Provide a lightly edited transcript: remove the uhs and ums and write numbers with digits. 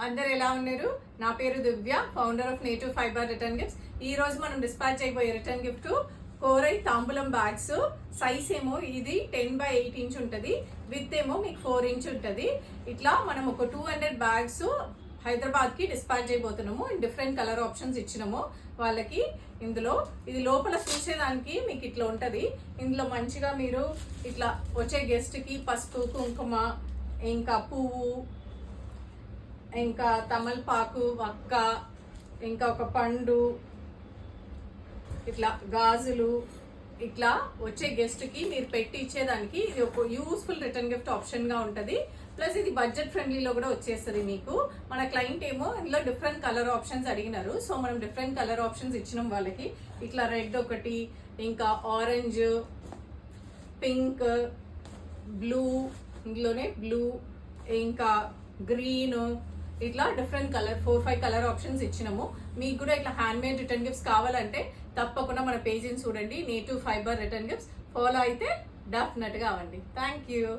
అందరు ఎలా ఉన్నారు? నా పేరు Divya, founder of native fibre return gifts. ఈ రోజు మనం డిస్పాచ్ అయిపోయే రిటర్న్ గిఫ్ట్ కోరై తాంబూలం బ్యాగ్స్. సైజ్ ఏమో ఇది 10x8 ఇంచ్ ఉంటుంది, విత్ ఏమో మీకు 4 ఇంచ్ ఉంటుంది. ఇట్లా మనం ఒక 200 బ్యాగ్స్ హైదరాబాద్ కి డిస్పాచ్ చేయబోతున్నాము. డిఫరెంట్ కలర్ ఆప్షన్స్ ఇచ్చినాము వాళ్ళకి. ఇందులో ఇది లోపల చూసేదానికి మీకు ఇట్లా ఉంటది. ఇందులో మంచిగా మీరు ఇట్లా వచ్చే గెస్ట్ కి పసుపు, కుంకుమ, ఇంకా పువ్వు, ఇంకా తమలపాకు, వక్క, ఇంకా ఒక పండు, ఇట్లా గాజులు, ఇట్లా వచ్చే గెస్ట్ కి మీరు పెట్టి ఇచ్చేదానికి ఇది ఒక యూస్ఫుల్ రిటర్న్ గిఫ్ట్ ఆప్షన్ గా ఉంటది. ప్లస్ ఇది బడ్జెట్ ఫ్రెండ్లీలో కూడా వచ్చేస్తుంది మీకు. మన క్లయింట్ ఏమో ఇందులో డిఫరెంట్ కలర్ ఆప్షన్స్ అడిగినారు, సో మనం డిఫరెంట్ కలర్ ఆప్షన్స్ ఇచ్చినాం వాళ్ళకి. ఇట్లా రెడ్ ఒకటి, ఇంకా ఆరెంజ్, పింక్, బ్లూ, ఇందులోనే బ్లూ, ఇంకా గ్రీన్, ఇట్లా డిఫరెంట్ కలర్ 4-5 కలర్ ఆప్షన్స్ ఇచ్చినాము. మీకు కూడా ఇట్లా హ్యాండ్ మేడ్ రిటర్న్ గిఫ్ట్స్ కావాలంటే తప్పకుండా మన పేజీని చూడండి, native fibre return gifts. Follow అయితే డెఫినెట్ గా అవ్వండి. Thank you.